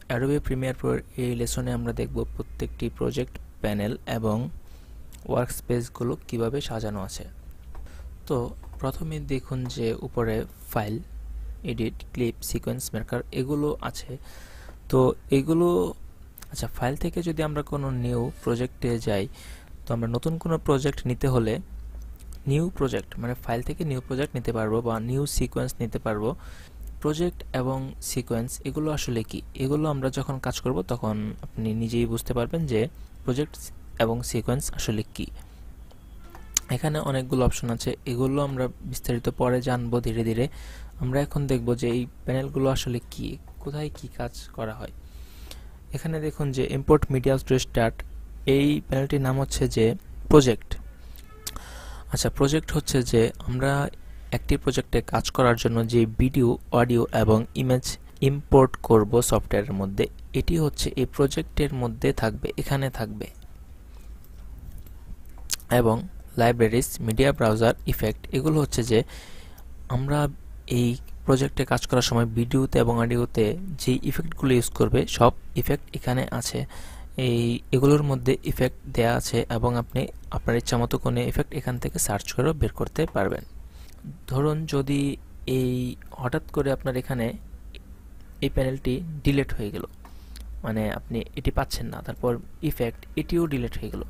Adobe premier প্রোর এই লেসনে আমরা দেখব প্রত্যেকটি প্রজেক্ট প্যানেল এবং ওয়ার্কস্পেসগুলো কিভাবে সাজানো আছে। তো প্রথমে দেখুন যে উপরে file, edit, clip, sequence maker এগুলো আছে। তো এগুলো ফাইল থেকে যদি আমরা কোনো নিউ প্রজেক্টে যাই, তো আমরা নতুন কোনো প্রজেক্ট নিতে হলে নিউ প্রজেক্ট মানে ফাইল থেকে নিউ প্রজেক্ট নিতে পারবো বা নিউ সিকোয়েন্স নিতে পারবো। প্রজেক্ট এবং সিকোয়েন্স এগুলো আসলে কি, এগুলো আমরা যখন কাজ করব তখন আপনি নিজেই বুঝতে পারবেন যে প্রজেক্ট এবং সিকোয়েন্স আসলে কি। এখানে অনেকগুলো অপশন আছে, এগুলো আমরা বিস্তারিত পরে জানবো ধীরে ধীরে। আমরা এখন দেখব যে এই প্যানেলগুলো আসলে কি, কোথায় কি কাজ করা হয়। এখানে দেখুন যে ইম্পোর্ট মিডিয়া টু স্টার্ট, এই প্যানেলটির নাম হচ্ছে যে প্রজেক্ট। প্রজেক্ট হচ্ছে যে আমরা একটি প্রজেক্টে কাজ করার জন্য যে ভিডিও, অডিও এবং ইমেজ ইম্পোর্ট করব সফটওয়্যারের মধ্যে, এটি হচ্ছে এই প্রজেক্টের মধ্যে থাকবে, এখানে থাকবে। এবং লাইব্রেরিজ, মিডিয়া ব্রাউজার, ইফেক্ট এগুলো হচ্ছে যে আমরা এই প্রজেক্টে কাজ করার সময় ভিডিওতে এবং অডিওতে যে ইফেক্টগুলো ইউজ করবে সব ইফেক্ট এখানে আছে। এগুলোর মধ্যে ইফেক্ট দেয়া আছে এবং আপনি আপনার ইচ্ছামতো কোনো ইফেক্ট এখান থেকে সার্চ করে বের করতে পারবেন। ধরুন যদি এই হঠাৎ করে আপনার এখানে এই প্যানেলটি ডিলিট হয়ে গেল, মানে আপনি এটি পাচ্ছেন না, তারপর ইফেক্ট এটিও ডিলিট হয়ে গেল,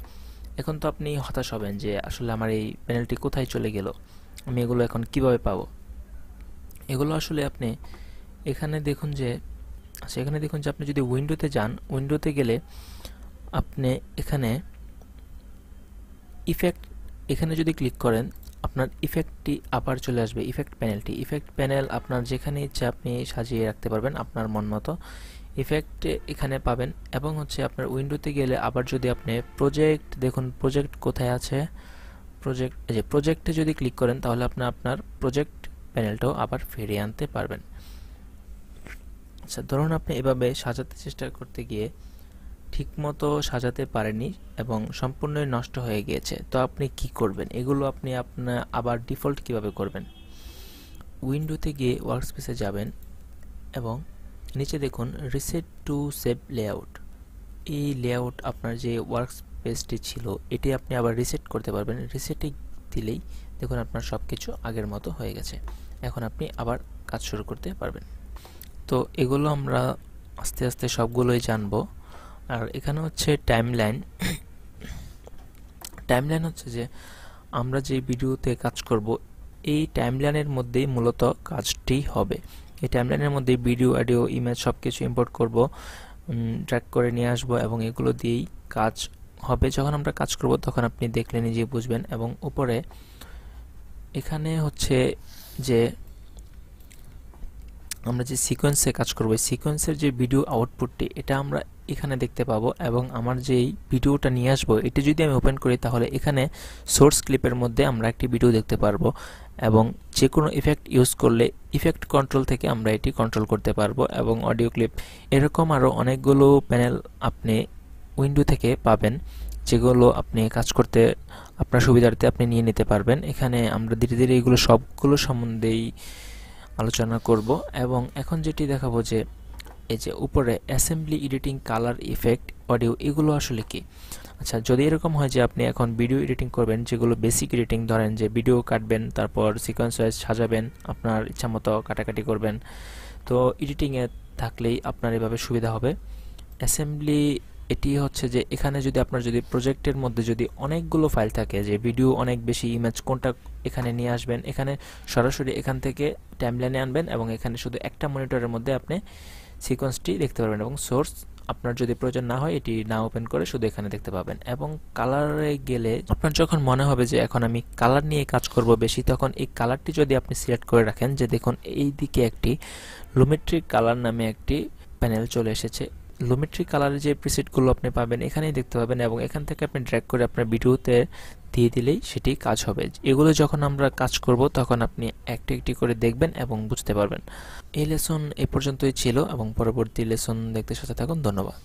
এখন তো আপনি হতাশ হবেন যে আসলে আমার এই প্যানেলটি কোথায় চলে গেল, আমি এগুলো এখন কিভাবে পাবো। এগুলো আসলে আপনি এখানে দেখুন যে আপনি যদি উইন্ডোতে যান, উইন্ডোতে গেলে আপনি এখানে ইফেক্ট, এখানে যদি ক্লিক করেন আপনার ইফেক্টটি আবার চলে আসবে, ইফেক্ট প্যানেলটি। ইফেক্ট প্যানেল আপনার যেখানে ইচ্ছা আপনি সাজিয়ে রাখতে পারবেন আপনার মন মতো ইফেক্ট এখানে পাবেন। এবং হচ্ছে আপনার উইন্ডোতে গেলে আবার যদি আপনি প্রজেক্ট, দেখুন প্রজেক্ট কোথায় আছে, প্রজেক্ট, এই যে প্রজেক্টে যদি ক্লিক করেন তাহলে আপনার প্রজেক্ট প্যানেলটাও আবার ফিরিয়ে আনতে পারবেন। ধরুন আপনি এভাবে সাজাতে চেষ্টা করতে গিয়ে ঠিকমতো সাজাতে পারেননি এবং সম্পূর্ণই নষ্ট হয়ে গিয়েছে, তো আপনি কি করবেন? এগুলো আপনি আবার ডিফল্ট কিভাবে করবেন? উইন্ডোতে গিয়ে ওয়ার্কস্পেসে যাবেন এবং নিচে দেখুন রিসেট টু সেভ লেআউট। এই লেআউট আপনার যে ওয়ার্কস্পেসটি ছিল এটি আপনি আবার রিসেট করতে পারবেন। রিসেটে দিলেই দেখুন আপনার সব কিছু আগের মতো হয়ে গেছে, এখন আপনি আবার কাজ শুরু করতে পারবেন। তো এগুলো আমরা আস্তে আস্তে সবগুলোই জানবো। আর এখানে হচ্ছে টাইমলাইন। টাইমলাইন হচ্ছে যে আমরা যে ভিডিওতে কাজ করব এই টাইমলাইনের মধ্যেই মূলত কাজটি হবে। এই টাইমলাইনের মধ্যে ভিডিও, অডিও, ইমেজ সব কিছু ইম্পোর্ট করব, ড্র্যাগ করে নিয়ে আসবো এবং এগুলো দিয়েই কাজ হবে। যখন আমরা কাজ করব তখন আপনি দেখলে নিজেই বুঝবেন। এবং উপরে এখানে হচ্ছে যে আমরা যে সিকোয়েন্সে কাজ করব, সিকোয়েন্সের যে ভিডিও আউটপুটটি এটা আমরা এখানে দেখতে পাবো। এবং আমার যেই ভিডিওটা নিয়ে আসবো এটি যদি আমি ওপেন করি তাহলে এখানে সোর্স ক্লিপের মধ্যে আমরা একটি ভিডিও দেখতে পারবো এবং যে কোনো ইফেক্ট ইউজ করলে ইফেক্ট কন্ট্রোল থেকে আমরা এটি কন্ট্রোল করতে পারবো। এবং অডিও ক্লিপ এরকম আরও অনেকগুলো প্যানেল আপনি উইন্ডো থেকে পাবেন, যেগুলো আপনি কাজ করতে আপনার সুবিধার্থে আপনি নিয়ে নিতে পারবেন। এখানে আমরা ধীরে ধীরে এগুলো সবগুলো সম্বন্ধেই আলোচনা করব। এবং এখন যেটি দেখাবো যে এই যে উপরে assembly, editing, colour, effect, audio এগুলো আসলে কি। যদি এরকম হয় যে আপনি এখন ভিডিও এডিটিং করবেন, যেগুলো বেসিক এডিটিং, ধরেন যে ভিডিও কাটবেন তারপর সিকোয়েন্স ওয়াইজ সাজাবেন, আপনার ইচ্ছা মতো কাটাকাটি করবেন, তো এডিটিংয়ে থাকলেই আপনার এভাবে সুবিধা হবে। অ্যাসেম্বলি এটি হচ্ছে যে এখানে যদি আপনার যদি প্রজেক্টের মধ্যে যদি অনেকগুলো ফাইল থাকে, যে ভিডিও অনেক বেশি, ইমেজ কোনটা এখানে নিয়ে আসবেন, এখানে সরাসরি এখান থেকে টাইমলাইনে আনবেন এবং এখানে শুধু একটা মনিটরের মধ্যে আপনি সিকোয়েন্সটি দেখতে পারবেন এবং সোর্স আপনার যদি প্রয়োজন না হয় এটি না ওপেন করে শুধু এখানে দেখতে পাবেন। এবং কালারে গেলে আপনার যখন মনে হবে যে এখন আমি কালার নিয়ে কাজ করব বেশি, তখন এই কালারটি যদি আপনি সিলেক্ট করে রাখেন, যে দেখুন এই দিকে একটি লুমেট্রিক কালার নামে একটি প্যানেল চলে এসেছে। লুমেট্রিক কালারের যে প্রিসেটগুলো আপনি পাবেন এখানেই দেখতে পাবেন এবং এখান থেকে আপনি ড্র্যাগ করে আপনার ভিডিওতে দিয়ে দিলেই সেটি কাজ হবে। এগুলো যখন আমরা কাজ করব তখন আপনি একটি একটি করে দেখবেন এবং বুঝতে পারবেন। এই লেসন এ পর্যন্তই ছিল এবং পরবর্তী লেসন দেখতে সাথে থাকুন। ধন্যবাদ।